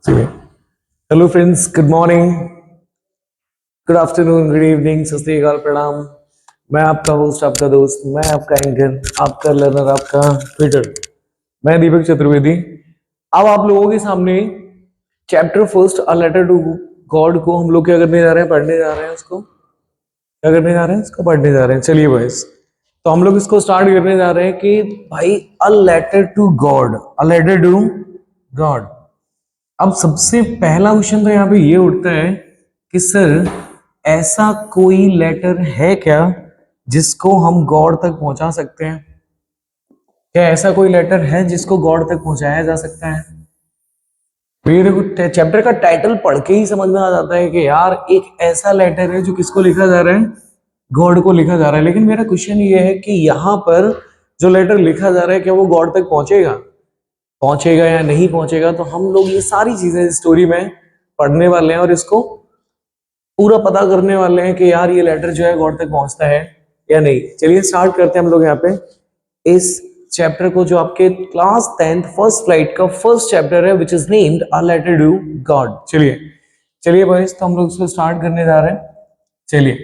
चलिए, hello friends, good morning, good afternoon, good evening, सत श्री अकाल, प्रणाम। मैं आपका होस्ट, आपका दोस्त, मैं आपका एंकर, आपका लर्नर, आपका ट्विटर, मैं दीपक चतुर्वेदी। अब आप लोगों के सामने chapter first a letter to God को हम लोग क्या करने जा रहे हैं, पढ़ने जा रहे हैं। उसको क्या करने जा रहे हैं, इसको पढ़ने जा रहे हैं। चलिए बॉयस, तो हम लोग इसको स्टार्ट करने जा रहे हैं कि भाई a letter to God, a letter to God. अब सबसे पहला क्वेश्चन तो यहाँ पे ये उठता है कि सर ऐसा कोई लेटर है क्या जिसको हम गॉड तक पहुंचा सकते हैं? क्या ऐसा कोई लेटर है जिसको गॉड तक पहुंचाया जा सकता है? तो ये देखो, चैप्टर का टाइटल पढ़ के ही समझ में आ जाता है कि यार एक ऐसा लेटर है जो किसको लिखा जा रहा है, गॉड को लिखा जा रहा है। लेकिन मेरा क्वेश्चन ये है कि यहाँ पर जो लेटर लिखा जा रहा है क्या वो गॉड तक पहुंचेगा, पहुंचेगा या नहीं पहुंचेगा? तो हम लोग ये सारी चीजें स्टोरी में पढ़ने वाले हैं और इसको पूरा पता करने वाले हैं कि यार ये लेटर जो है गॉड तक पहुंचता है या नहीं। चलिए स्टार्ट करते हैं हम लोग यहाँ पे इस चैप्टर को, जो आपके क्लास 10th फर्स्ट फ्लाइट का फर्स्ट चैप्टर है, which is named a letter to God. चलिए चलिए बॉयज, तो हम लोग इसको स्टार्ट करने जा रहे हैं। चलिए,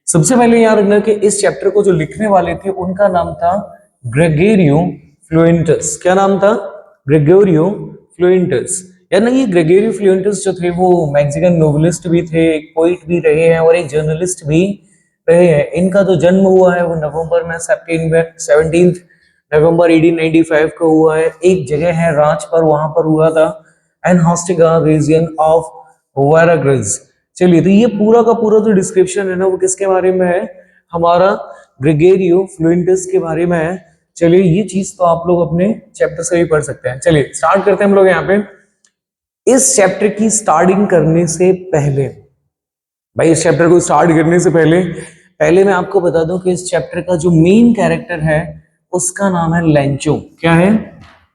सबसे पहले यार रखना कि इस चैप्टर को जो लिखने वाले थे उनका नाम था ग्रेगोरियो फ्लुएंटस। क्या नाम था? ग्रेगोरियो फ्लुएंटस। यार ना, ये ग्रेगोरियो फ्लुएंटस जो थे वो मैक्सिकन नोवेलिस्ट भी थे, एक पोइट भी रहे हैं और एक जर्नलिस्ट भी रहे हैं। इनका जो जन्म हुआ है वो नवंबर में 17 नवंबर 1895 को हुआ है। एक जगह है रांच पर, वहां पर हुआ था, एनहास्टिगा रीजन ऑफ वेराग्रज। चलिए, तो ये पूरा का पूरा जो डिस्क्रिप्शन है ना वो किसके बारे में है? हमारा ग्रेगोरियो फ्लुएंटस के बारे में है। चलिए, ये चीज तो आप लोग अपने चैप्टर से भी पढ़ सकते हैं। चलिए स्टार्ट करते हैं हम लोग यहाँ पे। इस चैप्टर की स्टार्टिंग करने से पहले, भाई इस चैप्टर को स्टार्ट करने से पहले पहले मैं आपको बता दूं कि इस चैप्टर का जो मेन कैरेक्टर है उसका नाम है लेंचो। क्या है?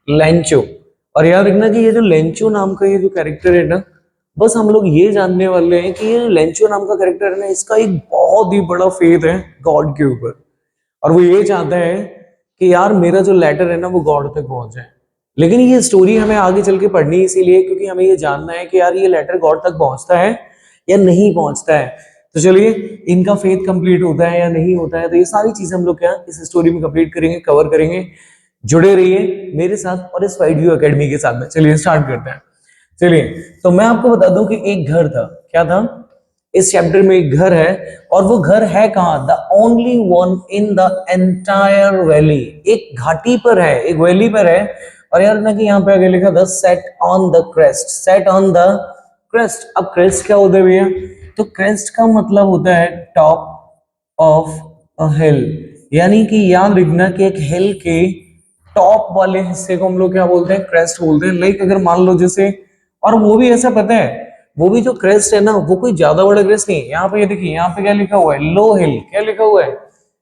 लेंचो। और याद रखना कि ये जो लेंचो नाम का ये जो कैरेक्टर है ना, बस हम लोग ये जानने वाले हैं कि ये लेंचो नाम का कैरेक्टर है ना, इसका एक बहुत ही बड़ा फेथ है गॉड के ऊपर। और वो ये चाहता है कि यार मेरा जो लेटर है ना वो गॉड तक पहुंच जाए। लेकिन ये स्टोरी हमें आगे चल के पढ़नी इसीलिए क्योंकि हमें ये जानना है कि यार ये लेटर गॉड तक पहुंचता है या नहीं पहुंचता है। तो चलिए, इनका फेथ कंप्लीट होता है या नहीं होता है, तो ये सारी चीजें हम लोग क्या इस स्टोरी में कंप्लीट करेंगे, कवर करेंगे। जुड़े रहिए मेरे साथ और इस वाइड व्यू एकेडमी के साथ में। चलिए स्टार्ट करते हैं। चलिए, तो मैं आपको बता दूं कि एक घर था। क्या था? इस चैप्टर में एक घर है, और वो घर है कहाँ? The only one in the entire valley. एक घाटी पर है, एक वैली पर है। और यार ना कि यहाँ पे आगे लिखा था set on the crest, set on the crest. अब क्रेस्ट क्या होता है भैया? तो क्रेस्ट का मतलब होता है टॉप ऑफ अ हिल। यानी कि याद रखना कि एक हिल के टॉप वाले हिस्से को हम लोग क्या बोलते हैं? क्रेस्ट बोलते हैं। लाइक अगर मान लो जैसे, और वो भी ऐसा पता है, वो भी जो क्रेस्ट है ना वो कोई ज्यादा बड़ा क्रेस्ट नहीं है। यहाँ पे ये देखिए, यहाँ पे क्या लिखा हुआ है? लो हिल। क्या लिखा हुआ है?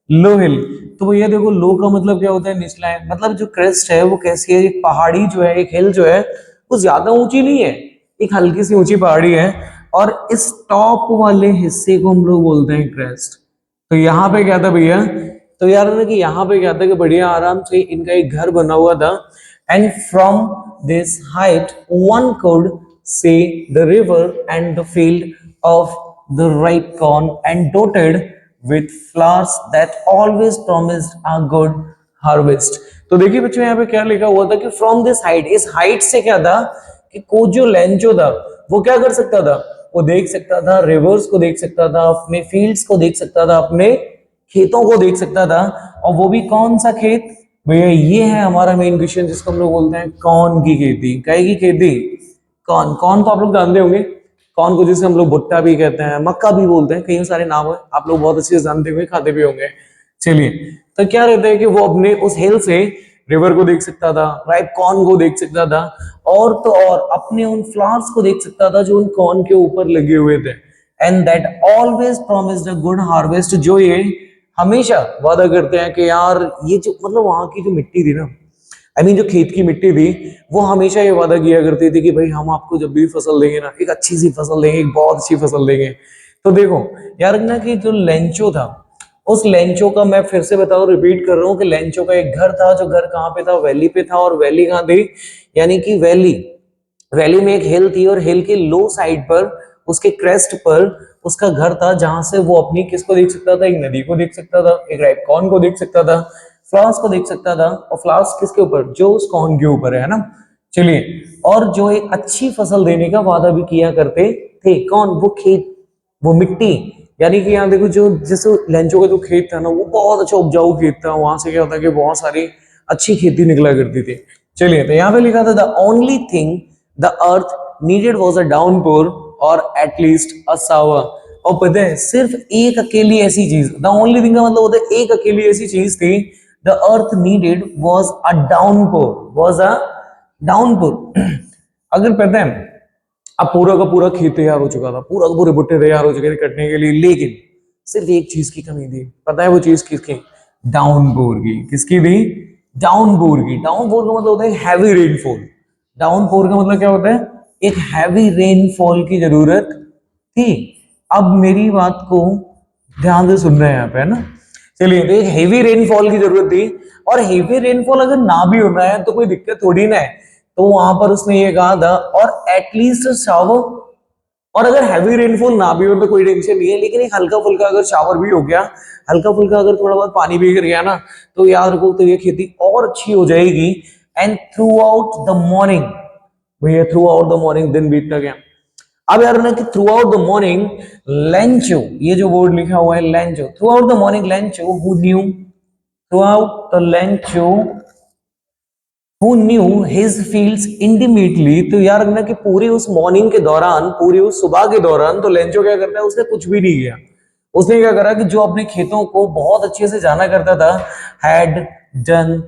लो हिल। तो भैया देखो, लो का मतलब क्या होता है? निचला है। मतलब जो क्रेस्ट है वो कैसी है? एक पहाड़ी जो है, एक हिल जो है वो ज्यादा ऊंची नहीं है, एक हल्की सी ऊंची पहाड़ी है। और इस टॉप वाले हिस्से को हम लोग बोलते हैं क्रेस्ट। तो यहाँ पे क्या था भैया? तो यार ना कि यहाँ पे क्या था कि बढ़िया आराम से इनका एक घर बना हुआ था। And from this height one could see the river and the field of the ripe corn and डोटेड with flowers that always promised a good harvest. तो देखिए बच्चों, यहाँ पे क्या लिखा हुआ था कि फ्रॉम दिस हाइट, इस हाइट से क्या था कि कोजो लेंचो था वो क्या कर सकता था? वो देख सकता था रिवर्स को, देख सकता था अपने फील्ड्स को, देख सकता था अपने खेतों को, देख सकता था। और वो भी कौन सा खेत भैया? ये है हमारा मेन क्वेश्चन, जिसको हम लोग बोलते हैं कॉर्न की खेती। काय की खेती? कॉर्न। कॉर्न तो आप लोग जानते होंगे, कॉर्न को जिसे हम लोग भुट्टा भी कहते हैं, मक्का भी बोलते हैं, कई सारे नाम है, आप लोग बहुत अच्छे से जानते हुए खाते भी होंगे। चलिए, तो क्या रहता है कि वो अपने उस हिल से रिवर को देख सकता था, राइप कॉर्न को देख सकता था, और तो और अपने उन फ्लावर्स को देख सकता था जो उन कॉर्न के ऊपर लगे हुए थे। And that always promised a good harvest, जो ये हमेशा वादा करते हैं कि यार ये जो मतलब वहां की जो मिट्टी थी ना, जो खेत की मिट्टी थी, वो हमेशा ये वादा किया करती थी कि भाई हम आपको जब भी फसल देंगे ना, एक अच्छी सी फसल देंगे, एक बहुत अच्छी फसल देंगे। तो देखो यार ना कि जो लेंचो था, उस लेंचो का मैं फिर से बताऊं, रिपीट कर रहा हूँ कि लेंचो का एक घर था, जो घर कहाँ पे था? वैली पे था। और वैली कहाँ थी? यानी कि वैली, वैली में एक हिल थी और हिल के लो साइड पर उसके क्रेस्ट पर उसका घर था, जहां से वो अपनी किसको देख सकता था, एक नदी को देख सकता था, एक राइपकॉर्न को देख सकता था, फ्लावर्स को देख सकता था। और फ्लावर्स किसके ऊपर, जो उस कॉर्न के ऊपर है ना। चलिए, और जो एक अच्छी फसल देने का वादा भी किया करते थे, कौन, वो खेत, वो मिट्टी। यानी कि यहाँ देखो, जो जैसे लेंचो का जो खेत था ना, वो बहुत अच्छा उपजाऊ खेत था, वहां से क्या होता है कि बहुत सारी अच्छी खेती निकला करती थी। चलिए, तो यहाँ पे लिखा था the only thing the earth needed was a downpour और एटलीस्ट अ शावर। और पता है, सिर्फ एक अकेली ऐसी चीज, द ओनली थिंग का मतलब होता है एक अकेली ऐसी चीज थी, the earth needed was a downpour, was a downpour. अगर पता है, अब पूरा का पूरा खेत तैयार हो चुका था, पूरा का पूरे भुट्टे तैयार हो चुके थे कटने के लिए, लेकिन सिर्फ एक चीज की कमी थी। पता है वो चीज किसकी, डाउनपोर की। किसकी थी, डाउनपोर की। डाउनपोर का मतलब होता है हैवी रेनफॉल। डाउनपोर का मतलब क्या होता है, एक हैवी रेनफॉल की जरूरत थी। अब मेरी बात को ध्यान से सुन रहे हैं यहाँ पे, है ना। चलिए, तो एक हेवी रेनफॉल की जरूरत थी, और हेवी रेनफॉल अगर ना भी होना है तो कोई दिक्कत थोड़ी ना है। तो वहां पर उसने ये कहा था, और एटलीस्ट शावर। और अगर हैवी रेनफॉल ना भी हो तो कोई टेंशन नहीं है, लेकिन एक हल्का फुल्का अगर शावर भी हो गया, हल्का फुल्का अगर थोड़ा बहुत पानी भी गिर गया ना, तो याद रखो, तो ये खेती और अच्छी हो जाएगी। And through out the morning, भैया थ्रू आउट द मॉर्निंग दिन बीतता गया। अब यार ना, कि through out the morning Lencho, ये जो वर्ड लिखा हुआ है Lencho, through out the morning Lencho who knew, through out the Lencho who knew his fields intimately। तो यार ना, कि पूरी उस मॉर्निंग के दौरान, पूरी उस सुबह के दौरान, तो लेंचो क्या करता है, उसने कुछ भी नहीं किया। उसने क्या करा कि जो अपने खेतों को बहुत अच्छे से जाना करता था, हैड डन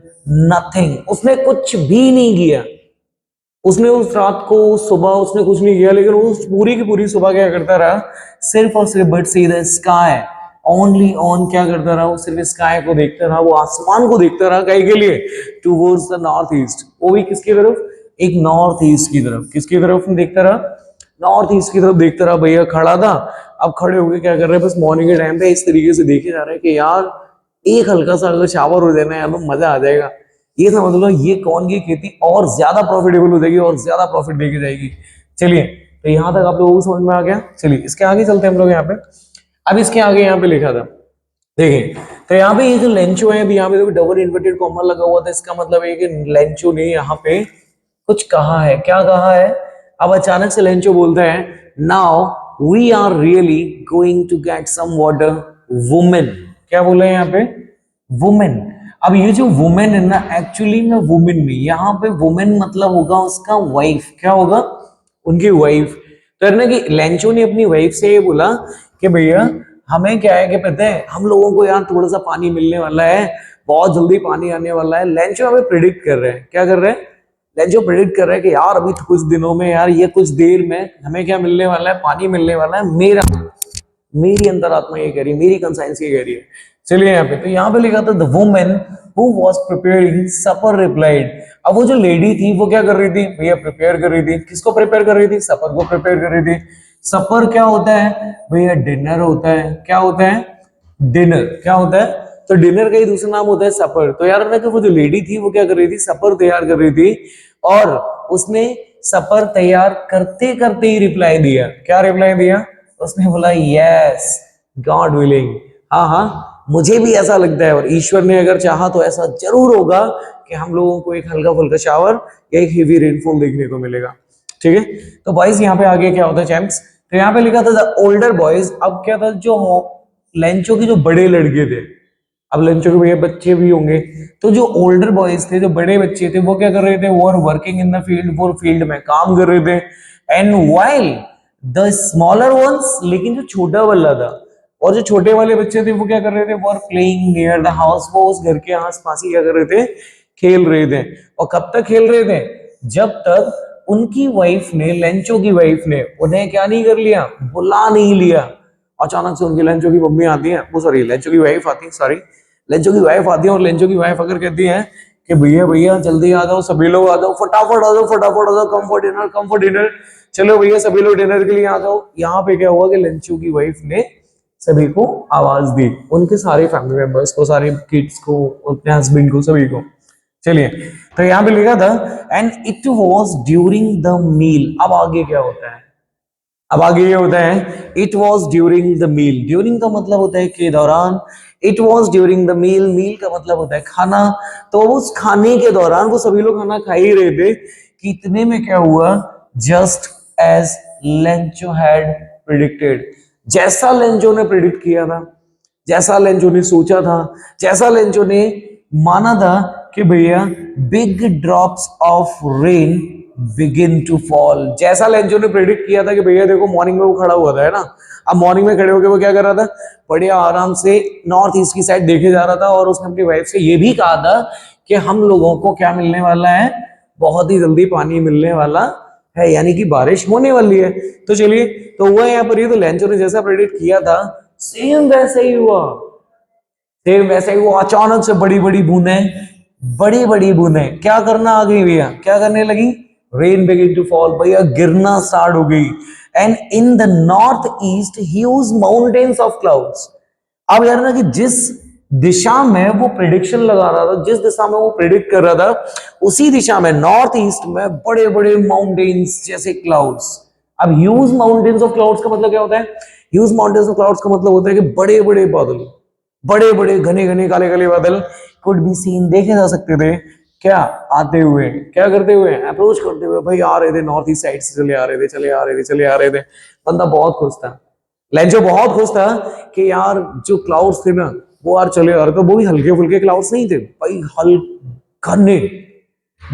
नथिंग, उसने कुछ भी नहीं किया। उसने उस रात को, उस सुबह उसने कुछ नहीं किया, लेकिन उस पूरी की पूरी सुबह क्या करता रहा, सिर्फ और सिर्फ but see the sky, only on, क्या करता रहा वो, सिर्फ स्काई को देखता रहा, वो आसमान को देखता रहा। कहीं के लिए, टूवर्ड्स द नॉर्थ ईस्ट, वो भी किसकी तरफ, एक नॉर्थ ईस्ट की तरफ। किसकी तरफ देखता रहा, नॉर्थ ईस्ट की तरफ देखता रहा। भैया खड़ा था, अब खड़े होके क्या कर रहे हैं, बस मॉर्निंग के टाइम पे इस तरीके से देखे जा रहे हैं कि यार एक हल्का सा अगर शावर हो जाए ना यार, तो मजा आ जाएगा। ये समझ लो, ये कौन की खेती और ज्यादा प्रॉफिटेबल हो जाएगी और ज्यादा प्रॉफिट देके जाएगी। चलिए, तो यहां तक आप लोगों को समझ में आ गया। चलिए, इसके आगे चलते हैं हम लोग यहाँ पे। अब इसके आगे यहाँ पे लिखा था, देखिए, तो यहाँ पे ये जो लेंचो है, अभी यहाँ पे डबल इन्वर्टेड कॉमा लगा हुआ था, इसका मतलब है कि लेंचो ने यहाँ पे कुछ कहा है। क्या कहा है, अब अचानक से लेंचो बोलता है, now we are really going to get some water women. क्या बोला है यहाँ पे, वुमेन। अब ये जो वुमेन है ना, एक्चुअली में वुमेन नहीं, यहाँ पे वुमेन मतलब होगा उसका वाइफ। क्या होगा, उनकी वाइफ। तो ना, कि लेंचो ने अपनी वाइफ से ये बोला कि भैया हमें क्या है कि पता है, हम लोगों को यार थोड़ा सा पानी मिलने वाला है, बहुत जल्दी पानी आने वाला है। लेंचो हमें प्रिडिक्ट कर रहे हैं, क्या कर रहे हैं, लेंचो प्रिडिक्ट कर रहे हैं कि यार अभी कुछ दिनों में, यार ये कुछ देर में हमें क्या मिलने वाला है, पानी मिलने वाला है। मेरा, मेरी अंतरात्मा ये कह रही है, मेरी कंसाइंस ये कह रही है। चलिए यहाँ पे, तो यहाँ पे लिखा था the women who was preparing supper replied. अब वो जो लेडी थी वो क्या कर रही थी भैया, प्रिपेयर कर रही थी। किसको प्रिपेयर कर रही थी, सपर को प्रिपेयर कर रही थी। सपर क्या होता है भैया, डिनर होता है। क्या होता है, डिनर। क्या होता है, तो डिनर का ही दूसरा नाम होता है सपर। तो यार ना, कि वो जो लेडी थी वो क्या कर रही थी, सपर तैयार कर रही थी, और उसने सपर तैयार करते करते ही रिप्लाई दिया। क्या रिप्लाई दिया, उसने बोला यस गॉड विलिंग, हाँ हाँ मुझे भी ऐसा लगता है, और ईश्वर ने अगर चाहा तो ऐसा जरूर होगा कि हम लोगों को एक हल्का फुल्का शावर या एक हेवी रेनफॉल देखने को मिलेगा। ठीक है, तो बॉयज यहाँ पे आगे क्या होता है चैंप्स, तो यहाँ पे लिखा था द ओल्डर बॉयज। अब क्या था, जो लेंचो के जो बड़े लड़के थे, अब लंचो के भैया बच्चे भी होंगे, तो जो ओल्डर बॉयज थे, जो बड़े बच्चे थे, वो क्या कर रहे थे, वो वर्किंग इन द फील्ड, वो फील्ड में काम कर रहे थे। And while the smaller once, लेकिन जो छोटा वाला था और जो छोटे वाले बच्चे थे वो क्या कर रहे थे, वो प्लेइंग नियर द हाउस, वो उस घर के आसपास ही क्या कर रहे थे, खेल रहे थे। और कब तक खेल रहे थे, जब तक उनकी वाइफ ने, लेंचो की वाइफ ने उन्हें क्या नहीं कर लिया, बुला नहीं लिया। अचानक से उनकी लेंचो की मम्मी आती है, वो सॉरी लेंचो की वाइफ आती है, सॉरी लेंचो की वाइफ आती है, और लेंचो की वाइफ अगर कहती है कि भैया भैया जल्दी आ जाओ, सभी लोग आ जाओ, फटाफट आ जाओ, फटाफट आ जाओ, come for dinner, come for dinner, चलो भैया सभी लोग डिनर के लिए आ जाओ। यहाँ पे क्या हुआ कि लेंचो की वाइफ ने सभी को आवाज दी, उनके सारे फैमिली मेंबर्स को, सारे किड्स को, अपने हस्बैंड को, सभी को। चलिए, तो यहाँ पे लिखा था and it was during the meal. अब आगे क्या होता है, अब आगे ये होता है it was during the meal. During का मतलब होता है के दौरान, it was during the meal, meal का मतलब होता है खाना। तो उस खाने के दौरान वो सभी लोग खाना खा ही रहे थे कि इतने में क्या हुआ, just as Lencho had predicted, जैसा लेंचो ने प्रिडिक्ट किया था, जैसा लेंचो ने सोचा था, जैसा लेंचो ने माना था कि भैया big drops of rain begin to fall, जैसा लेंचो ने प्रेडिक्ट किया था कि भैया देखो मॉर्निंग में वो खड़ा हुआ था है ना, अब मॉर्निंग में खड़े होकर वो क्या कर रहा था, बढ़िया आराम से नॉर्थ ईस्ट की साइड देखे जा रहा था और उसने अपनी वाइफ से ये भी कहा था कि हम लोगों को क्या मिलने वाला है, बहुत ही जल्दी पानी मिलने वाला है, यानी कि बारिश होने वाली है। तो चलिए, तो हुआ यहाँ पर ये, तो लेंचो ने जैसा प्रेडिक्ट किया था सेम वैसे ही हुआ, सेम वैसे ही हुआ। अचानक से बड़ी बड़ी बूंदें, बड़ी बड़ी बूंदें क्या करना आ गई भैया, क्या करने लगी, रेन बिगिन टू फॉल, भैया गिरना स्टार्ट हो गई। And in the north east huge mountains of clouds. अब यार ना कि जिस दिशा में वो प्रिडिक्शन लगा रहा था, जिस दिशा में वो प्रिडिक्ट कर रहा था, उसी दिशा में नॉर्थ ईस्ट में बड़े बड़े माउंटेन्स जैसे क्लाउड्स। अब ह्यूज माउंटेन्स ऑफ क्लाउड्स का मतलब क्या होता है, ह्यूज माउंटेन्स ऑफ क्लाउड्स का मतलब होता है कि बड़े बड़े बादल, बड़े बड़े घने घने काले काले बादल कुड बी सीन, देखे जा सकते थे, क्या आते हुए, क्या करते हुए, अप्रोच करते हुए, भाई आ रहे थे नॉर्थ ईस्ट साइड से, चले आ रहे थे, चले आ रहे थे, चले आ रहे थे। बंदा बहुत खुश था, लेंचो बहुत खुश था कि यार जो क्लाउड्स थे ना वो यार चले आ रहे थे, वो भी हल्के फुल्के क्लाउड्स नहीं थे भाई, घने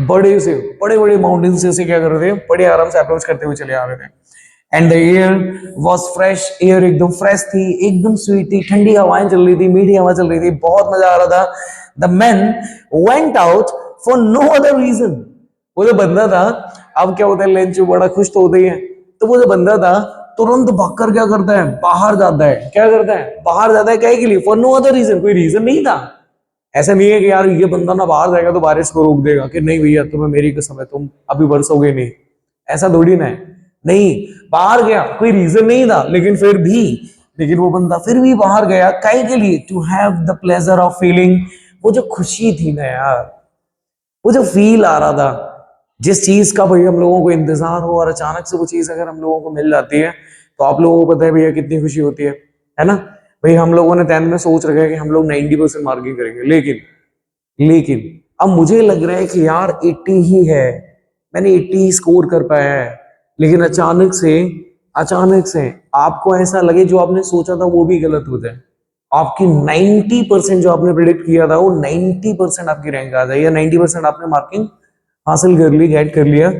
बड़े से बड़े बड़े माउंटेन्स जैसे क्या कर रहे थे, बड़े आराम से अप्रोच करते हुए चले आ रहे थे। And the air was fresh, air एकदम फ्रेश थी, एकदम स्वीट थी, ठंडी हवाएं चल रही थी, मीठी हवा चल रही थी, बहुत मजा आ रहा था। The man went out for no other reason, वो जो बंदा था, अब क्या होता है लेंचो बड़ा खुश तो होता ही है, तो वो जो बंदा था तुरंत भागकर क्या करता है, बाहर जाता है, क्या करता है, बाहर जाता है, क्या के लिए, फॉर नो अदर रीजन, कोई रीजन नहीं था। ऐसा नहीं है कि यार ये बंदा ना बाहर जाएगा तो बारिश को रोक देगा, कि नहीं भैया तुम्हें मेरी कसम है तुम अभी बरसोगे नहीं, ऐसा थोड़ी ना है, नहीं, बाहर गया, कोई रीजन नहीं था, लेकिन फिर भी, लेकिन वो बंदा फिर भी बाहर गया, काहे के लिए, to have the pleasure of feeling, वो जो खुशी थी ना यार, वो जो फील आ रहा था, जिस चीज का भाई हम लोगों को इंतजार हो और अचानक से वो चीज अगर हम लोगों को मिल जाती है, तो आप लोगों को पता है भैया कितनी खुशी होती है ना। भाई हम लोगों ने 10th में सोच रखा है कि हम लोग 90% मार्किंग करेंगे, लेकिन लेकिन अब मुझे लग रहा है कि यार 80 ही है, मैंने 80 ही स्कोर कर पाया है, लेकिन अचानक से आपको ऐसा लगे जो आपने सोचा था वो भी गलत हो जाए, आपकी 90% जो आपने प्रिडिक्ट किया था वो 90% आपकी रैंक आ जाए, या 90% आपने मार्किंग हासिल कर ली, गेट कर लिया,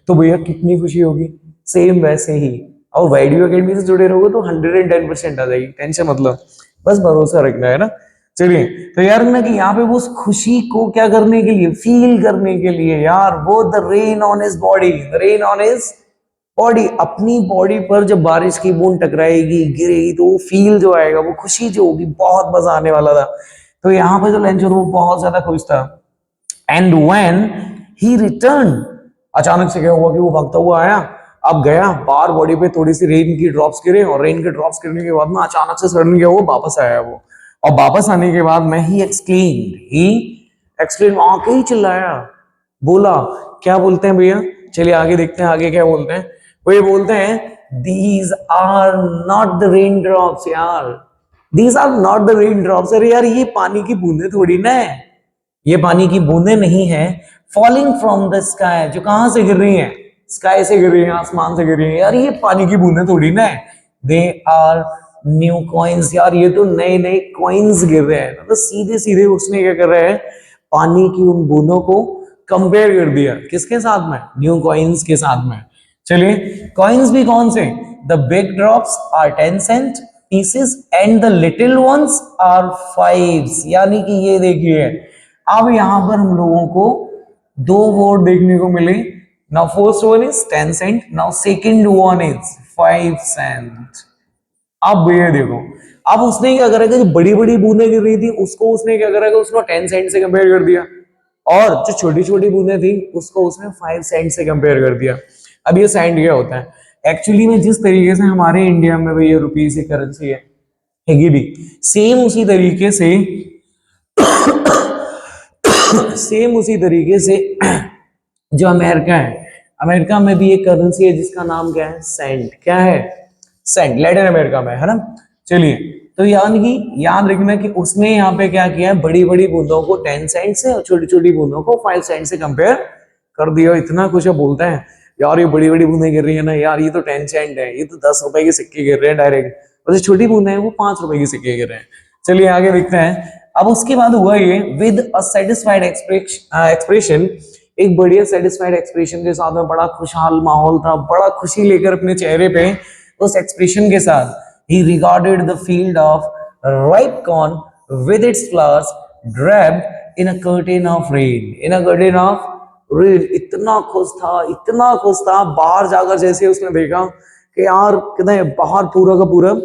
तो भैया कितनी खुशी होगी। सेम वैसे ही और वाइडियो अकेडमी से जुड़े रहोगे तो 110% आ जाएगी, टेंशन मतलब, बस भरोसा रखना है ना। चलिए, तो यार ना कि यहाँ पे वो उस खुशी को क्या करने के लिए, फील करने के लिए यार, वो the rain on his body, the rain on his body, अपनी बॉडी पर जब बारिश की बूंद टकराएगी, गिरेगी, तो वो फील जो आएगा, वो खुशी जो होगी, बहुत मजा आने वाला था। तो यहाँ पे जो लेंचर वो बहुत ज्यादा खुश था। एंड व्हेन ही रिटर्न, अचानक से क्या हुआ कि वो भागता हुआ आया, अब गया बाहर, बॉडी पे थोड़ी सी रेन की ड्रॉप्स गिरे, और रेन के ड्रॉप्स गिरने के बाद में अचानक से सडन क्या हुआ, वापस आया वो, और वापस आने के बाद में ही एक्सप्लेन आके ही चिल्लाया, बोला, क्या बोलते हैं भैया, चलिए आगे देखते हैं आगे क्या बोलते हैं। वो ये बोलते हैं these are not the raindrops यार, these are not the raindrops, अरे यार ये पानी की बूंदे थोड़ी ना है, ये पानी की बूंदे नहीं है, फॉलिंग फ्रॉम द स्काई, जो कहां से गिर रही हैं, स्काई से गिर रही है, आसमान से गिर रही है, यार ये पानी की बूंदे थोड़ी ना है, दे आर न्यू कॉइन्स, यार ये तो नए नए कॉइन्स गिर रहे हैं। तो सीधे सीधे उसने क्या कर रहा है, पानी की उन बूंदों को कंपेयर कर दिया, किसके साथ में, न्यू कॉइन्स के साथ में। चलिए, कॉइन्स भी कौन से, the big drops are 10 cent pieces and the little ones are 5, यानी कि ये देखिए, अब यहां पर हम लोगों को दो वर्ड देखने को मिले, now first one is 10 cent, now second one is 5 cent. अब ये देखो, अब उसने क्या करा कि जो बड़ी बड़ी बूंदें गिर रही थी उसको उसने क्या करा कि उसको 10 सेंट से कंपेयर कर दिया, और जो छोटी छोटी बूंदें थी उसको उसने 5 सेंट से कंपेयर कर दिया। अब ये सेंट क्या होता है, एक्चुअली में जिस तरीके से हमारे इंडिया में भैया रुपीज की करेंसी है भी सेम उसी तरीके से सेम उसी तरीके से जो अमेरिका है, अमेरिका में भी एक करेंसी है जिसका नाम क्या है, सेंट। क्या है, सेंट, लैटिन अमेरिका में है ना। चलिए, तो यानी कि याद रखना कि उसने यहाँ पे क्या किया है, बड़ी बड़ी बूंदों को 10 सेंट से और छोटी छोटी बूंदों को 5 सेंट से कंपेयर कर दिया। इतना कुछ बोलता है यार, ये बड़ी बड़ी बूंदें गिर रही है ना यार, ये तो 10 सेंट है, ये तो 10 रुपए के सिक्के गिर रहे हैं डायरेक्ट, और जो छोटी बूंदें हैं वो 5 रुपए के सिक्के गिर रहे हैं। चलिए आगे देखते हैं। अब उसके बाद हुआ ये, विद अ सेटिस्फाइड एक्सप्रेशन, एक बढ़िया सेटिस्फाइड एक्सप्रेशन के साथ में, बड़ा खुशहाल माहौल था, बड़ा खुशी लेकर अपने चेहरे पे, उस एक्सप्रेशन के साथ he regarded the field of ripe corn with its flowers draped in a curtain of rain, in a curtain of rain। इतना खुश था, इतना खुश था, बाहर जाकर जैसे उसने देखा कि यार कितना बाहर पूरा का पूरा,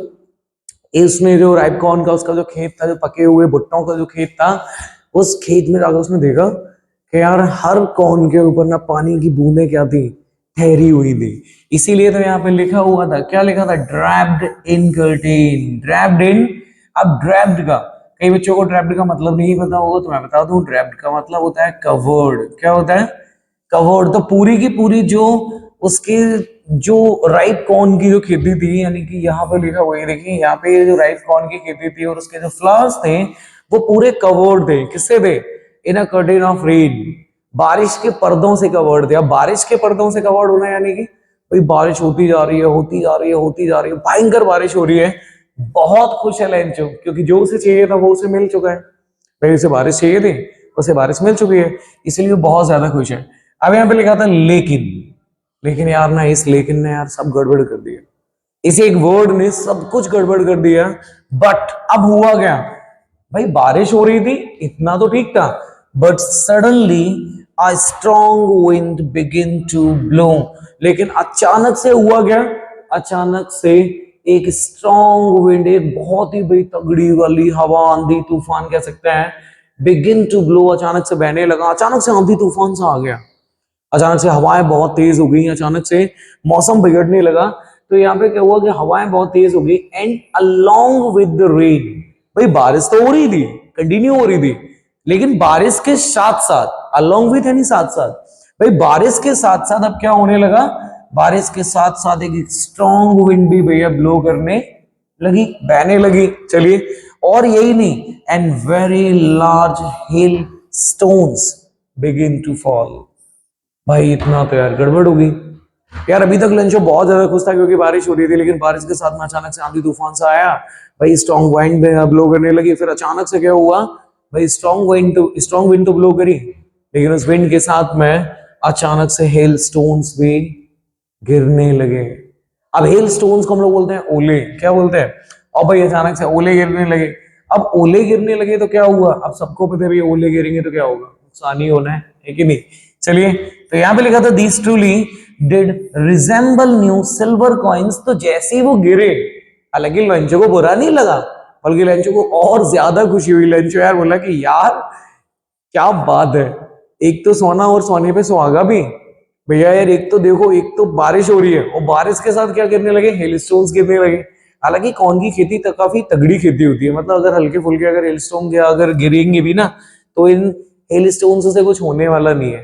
इसमें जो राइप कॉर्न का उसका जो खेत था, जो पके हुए भुट्टों का जो खेत था, उस खेत में जाकर उसने देखा कि यार हर कॉर्न के ऊपर ना पानी की बूंदें क्या थी, ठहरी हुई थी। इसीलिए तो यहाँ पे लिखा हुआ था, क्या लिखा था, ड्रैप्ड इन कर्टेन, ड्रैप्ड इन। अब ड्रैप्ड का, कई बच्चों को ड्रैप्ड का मतलब नहीं पता होगा, तो मैं बता दूं, ड्रैप्ड का मतलब होता है कवर्ड। क्या होता है, कवर्ड। तो पूरी की पूरी जो उसके जो राइप कॉर्न की जो खेती थी, यानी कि यहाँ पे लिखा हुआ है, देखिए यहाँ पे जो राइप कॉर्न की खेती थी और उसके जो फ्लावर्स थे वो पूरे कवर्ड थे। किससे थे, इन अ कर्टेन ऑफ रेन, बारिश के पर्दों से कवर्ड थे। अब बारिश के पर्दों से कवर्ड होना यानी कि भाई बारिश होती जा रही है, होती जा रही है, होती जा रही है, भयंकर बारिश हो रही है। बहुत खुश है लेंचो, क्योंकि जो उसे चाहिए था वो उसे मिल चुका है। भाई उसे बारिश चाहिए थी, उसे बारिश मिल चुकी है, इसलिए बहुत ज्यादा खुश है। अब यहाँ पे लिखा था लेकिन, लेकिन यार ना, इस लेकिन ने यार सब गड़बड़ कर दिया, इस एक वर्ड ने सब कुछ गड़बड़ कर दिया। बट अब हुआ क्या, भाई बारिश हो रही थी, इतना तो ठीक था, but suddenly a strong wind begin to blow. लेकिन अचानक से हुआ क्या, अचानक से एक स्ट्रॉन्ग विंड, एक बहुत ही भाई तगड़ी वाली हवा, आंधी तूफान कह सकते हैं, बिगिन टू ब्लो, अचानक से बहने लगा, अचानक से आंधी तूफान सा आ गया, अचानक से हवाएं बहुत तेज हो गई, अचानक से मौसम बिगड़ने लगा। तो यहाँ पे क्या हुआ कि हवाएं बहुत तेज हो गई, and along with the rain, भाई बारिश तो हो रही थी, कंटिन्यू हो रही थी, लेकिन बारिश के साथ साथ, अलोंग विद यानी साथ साथ, भाई बारिश के साथ साथ अब क्या होने लगा, बारिश के साथ साथ एक स्ट्रॉन्ग विंड भी भैया ब्लो करने लगी, बहने लगी। चलिए, और यही नहीं, and very large hail stones begin to fall. भाई इतना तो यार गड़बड़ हो गई यार। अभी तक लंचो बहुत ज्यादा खुश था क्योंकि बारिश हो रही थी, लेकिन बारिश के साथ में अचानक से आंधी तूफान सा आया, भाई स्ट्रॉन्ग वाइंड ब्लो करने लगी। फिर अचानक से क्या हुआ, भाई स्ट्रॉन्ग विंड तो ब्लो करी, लेकिन उस विंड के साथ में अचानक से हेल स्टोन्स भी गिरने लगे। अब हेल स्टोन्स को हम लोग बोलते हैं ओले, क्या बोलते हैं, और भाई अचानक से ओले गिरने लगे। अब ओले गिरने लगे तो क्या हुआ, अब सबको पता है भाई ओले गिरेंगे तो क्या होगा, नुकसान ही होना है कि नहीं। चलिए, तो यहां पे लिखा था these truly did resemble new silver coins. तो जैसे ही वो गिरे, हालांकि लंचो को बुरा नहीं लगा, बल्कि लंचो को और ज्यादा खुशी हुई। लंचो यार बोला कि यार क्या बात है, एक तो सोना और सोने पे सुहागा भी भैया यार, एक तो देखो, एक तो बारिश हो रही है और बारिश के साथ क्या गिरने लगे, हेलस्टोन्स गिरने लगे। हालांकि कॉर्न की खेती तो काफी तगड़ी खेती होती है, मतलब अगर हल्के फुल्के अगर हेलस्टोन अगर गिरेंगे भी ना, तो इन हेलस्टोन्स से कुछ होने वाला नहीं है,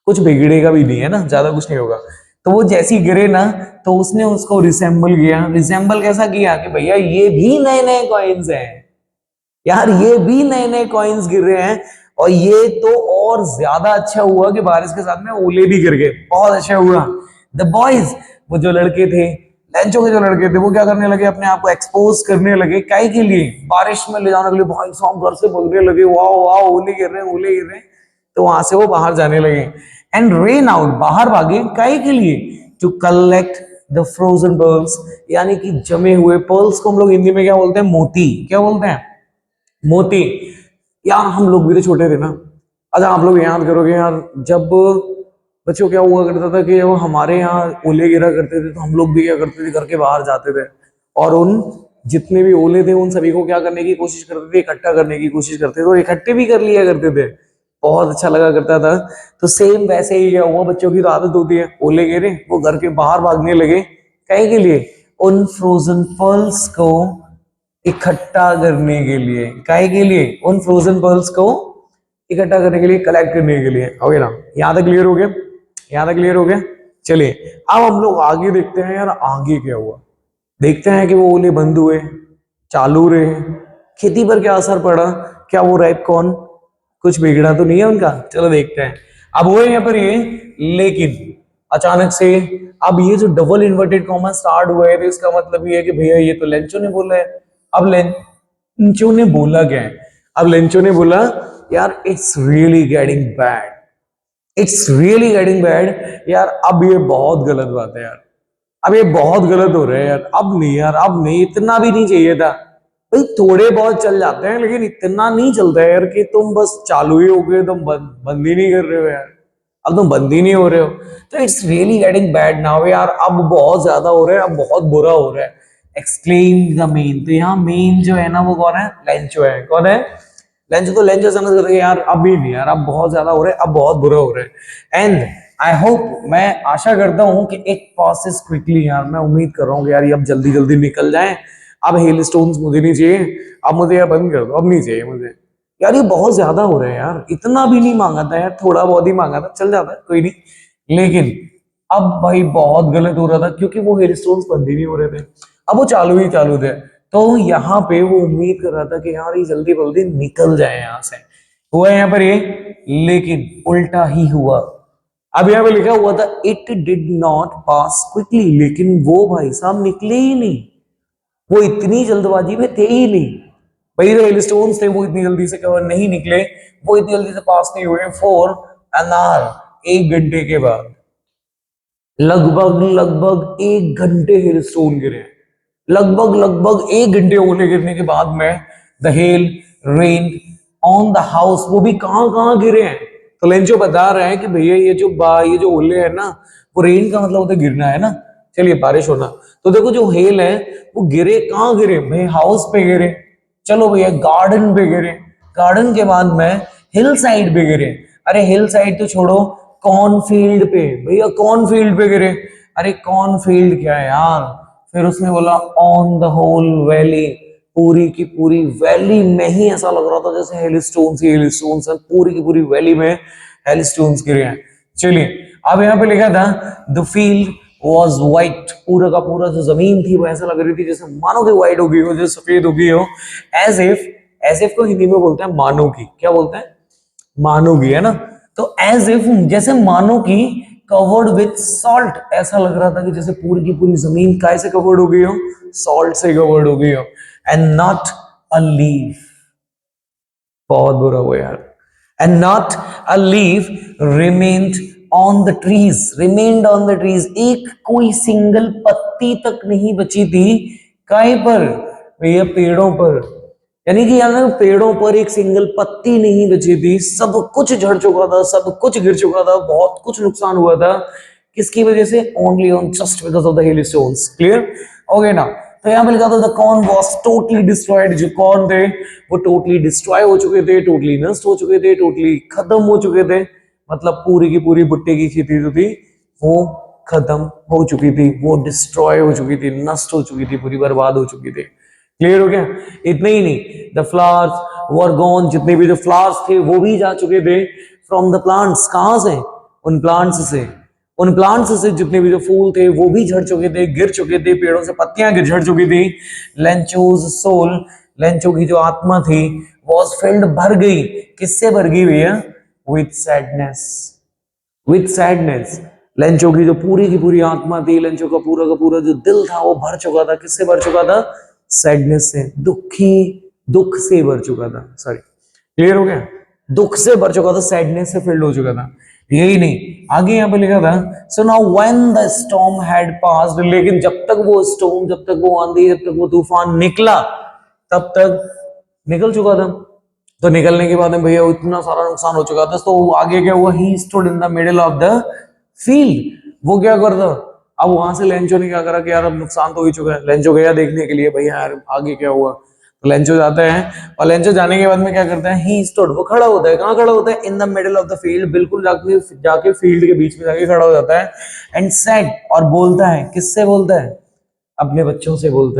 कुछ बिगड़ेगा भी नहीं है ना, ज्यादा कुछ नहीं होगा। तो वो जैसी गिरे ना, तो उसने उसको रिसेंबल किया। रिसेंबल कैसा किया कि भैया ये भी नए नए कॉइन्स हैं यार, ये भी नए नए कॉइन्स गिर रहे हैं। और ये तो और ज्यादा अच्छा हुआ कि बारिश के साथ में ओले भी गिर गए, बहुत अच्छा हुआ। द बॉयज, वो जो लड़के थे, लंचों के जो लड़के थे, वो क्या करने लगे, अपने आप को एक्सपोज करने लगे, काहे के लिए, बारिश में ले जाने के लिए। भाई साहब घर से भागने लगे, वाह वाह ओले गिर रहे हैं, ओले गिर रहे हैं। तो वहां से वो बाहर जाने लगे, एंड रेन आउट, बाहर भागे, काहे के लिए, to collect the frozen pearls, यानी कि जमे हुए पर्ल्स को हम लोग हिंदी में क्या बोलते हैं, मोती। क्या बोलते हैं, मोती। यार हम लोग भी तो छोटे थे ना, अच्छा आप लोग याद करोगे यार, जब बच्चों क्या हुआ करता था कि वो हमारे यहाँ ओले गिरा करते थे, तो हम लोग भी क्या करते थे, घर के बाहर जाते थे और उन जितने भी ओले थे उन सभी को क्या करने की कोशिश करते थे, इकट्ठा करने की कोशिश करते थे, और इकट्ठे भी कर लिया करते थे, बहुत अच्छा लगा करता था। तो सेम वैसे ही क्या हुआ, बच्चों की तो आदत होती है, ओले गिरे वो घर के बाहर भागने लगे, कहीं के लिए, उन फ्रोजन पर्ल्स को इकट्ठा करने के लिए, काहे के लिए, उन फ्रोजन पर्ल्स को इकट्ठा करने के लिए, कलेक्ट करने के लिए। हो गया ना, यहाँ तक क्लियर हो गया, यहाँ तक क्लियर हो गया। चलिए अब हम लोग आगे देखते हैं यार, आगे क्या हुआ। देखते हैं कि वो ओले बंद हुए, चालू रहे, खेती पर क्या असर पड़ा, क्या वो रैप कौन कुछ बिगड़ा तो नहीं है उनका। चलो देखते हैं। अब हुए यहाँ पर ये लेकिन अचानक से, अब ये जो डबल इन्वर्टेड कॉमा स्टार्ट हुए तो इसका मतलब ये है कि भैया ये तो लेंचो ने बोला है। अब लेंचो ने बोला क्या है? अब लेंचो ने बोला यार it's really getting bad, it's really getting bad यार, अब ये बहुत गलत बात है यार, अब ये बहुत गलत हो रहा है यार, अब नहीं यार, अब नहीं, इतना भी नहीं चाहिए था भाई, थोड़े बहुत चल जाते हैं लेकिन इतना नहीं चलता है यार कि तुम बस चालू ही हो गए, तुम बंद ही नहीं कर रहे हो यार, अब तुम बंद ही नहीं हो रहे हो। तो it's really getting bad now यार, अब बहुत ज्यादा हो रहा है, अब बहुत बुरा हो रहा है। एक्सक्लेम द मेन, तो यहाँ मेन जो है ना वो कौन है? लेंचो है। कौन है? लेंचो। तो लेंचो समझ कर यार अभी नहीं यार, अब बहुत ज्यादा हो रहा है, अब बहुत बुरा हो रहा है। एंड आई होप, मैं आशा करता हूं कि एक प्रोसेस क्विकली यार, मैं उम्मीद कर रहा हूँ कि यार ये अब जल्दी जल्दी निकल जाए। अब हेल स्टोन्स मुझे नहीं चाहिए, अब मुझे यार बंद कर दो, अब नहीं चाहिए मुझे यार, ये बहुत ज्यादा हो रहा है यार, इतना भी नहीं मांगा था यार, थोड़ा बहुत ही मांगा था, चल जाता है कोई नहीं। लेकिन अब भाई बहुत गलत हो रहा था क्योंकि वो हेल स्टोन्स बंद ही नहीं हो रहे थे, अब वो चालू ही चालू थे। तो यहाँ पे वो उम्मीद कर रहा था कि यार ये जल्दी जल्दी निकल जाए यहाँ से। हुआ यहाँ पर ये, लेकिन उल्टा ही हुआ। अब यहाँ पे लिखा हुआ था it did not pass quickly, लेकिन वो भाई साहब निकले ही नहीं, वो इतनी जल्दबाजी में थे ही नहीं भाई, जो हेलस्टोन्स थे वो इतनी जल्दी से कवर नहीं निकले, वो इतनी जल्दी से पास नहीं हुए। फॉर एन आवर, 1 घंटे के बाद, लगभग लगभग 1 घंटे हेलस्टोन गिरे, लगभग लगभग 1 घंटे ओले गिरने के बाद में the hell rain on the house, वो भी कहां कहां गिरे हैं। तो लेंचो बता रहा है कि भैया ये जो ओले है ना, वो रेन का मतलब होता है गिरना है ना, चलिए बारिश होना। तो देखो जो हेल है वो गिरे कहां गिरे भाई? हाउस पे गिरे, चलो भैया गार्डन पे गिरे, गार्डन के बाद में हिल साइड पे गिरे, अरे हिल साइड तो छोड़ो, कॉर्नफील्ड पे, भैया कॉर्नफील्ड पे गिरे, अरे कॉर्नफील्ड क्या है यार। फिर उसने बोला ऑन द होल वैली, पूरी की पूरी वैली में ही ऐसा लग रहा था जैसे हेलस्टोन्स ही हेलस्टोन्स हैं, पूरी की पूरी वैली में हेलस्टोन्स गिरे हैं। चलिए अब यहाँ पे लिखा था द फील्ड वॉज व्हाइट, पूरा का पूरा जो जमीन थी वो ऐसा लग रही थी जैसे मानो की व्हाइट हो गई हो, जैसे सफेद हो गई हो। एज इफ, एज इफ को हिंदी में बोलते हैं मानो की, क्या बोलते हैं? मानो की, है ना। तो एज इफ, जैसे मानो की, कवर्ड विथ सॉल्ट, ऐसा लग रहा था कि जैसे पूरी की पूरी जमीन काय से कवर्ड हो गई हो? सॉल्ट से कवर्ड हो गई हो। एंड नॉट अ लीफ, बहुत बुरा हुआ यार। And not a leaf remained on the trees, remained on the trees, एक कोई सिंगल पत्ती तक नहीं बची थी। काय पर? भैया पेड़ों पर, यानी कि यार पेड़ों पर एक सिंगल पत्ती नहीं बची थी, सब कुछ झड़ चुका था, सब कुछ गिर चुका था, बहुत कुछ नुकसान हुआ था। किसकी वजह से? Only on just because of the hail stones. Clear हो गया ना। तो यहाँ पे लिखा था the corn was totally destroyed, जो कॉर्न थे वो टोटली डिस्ट्रॉय हो चुके थे, टोटली नष्ट हो चुके थे, टोटली खत्म हो चुके थे। मतलब पूरी की पूरी भुट्टे की खेती जो थी वो खत्म हो चुकी थी, वो डिस्ट्रॉय हो चुकी थी, नष्ट हो चुकी थी, पूरी बर्बाद हो चुकी थी। क्लियर हो गया? इतना ही नहीं, द फ्लावर्स वर गॉन, जितने भी जो फ्लावर्स थे वो भी जा चुके थे फ्रॉम द प्लांट्स, कहां से? उन प्लांट्स से, उन प्लांट्स से जितने भी जो फूल थे वो भी झड़ चुके थे, गिर चुके थे, पेड़ों से पत्तियां गिर झड़ चुकी थी। लेंचोज सोल, लेंचो की जो आत्मा थी वॉज फिल्ड, भर गई, किससे भर गई भैया? With sadness, with sadness. Lencho की जो पूरी की पूरी आत्मा थी, लेंचो का पूरा जो दिल था वो भर चुका था, किससे भर चुका था? सैडनेस से, दुखी, दुख से भर चुका था, सॉरी। क्लियर हो गया? दुख से भर चुका था, सैडनेस से फिल्ड हो चुका था। यही नहीं, आगे यहां पे लिखा था so now when the storm had passed, लेकिन जब तक वो स्टॉर्म, जब तक वो आंधी, जब तक वो तूफान निकला, तब तक निकल चुका था। तो निकलने के बाद में भैया इतना सारा नुकसान हो चुका था, तो आगे क्या हुआ? He stood in the middle of the field, वो क्या करता? अब वहां से लेंचो ने क्या करा कि यार अब नुकसान तो हो ही चुका है, लेंचो गया देखने के लिए भैया यार आगे क्या हुआ। तो लेंचो जाता है, और लेंचो जाने के बाद में क्या करता है? ही स्टूड, वो खड़ा होता है, कहाँ खड़ा होता है? In the middle of the field, बिल्कुल जाके फील्ड के बीच में जाके खड़ा हो जाता है। एंड सेड, और बोलता है, किससे बोलता है? अपने बच्चों से बोलता है।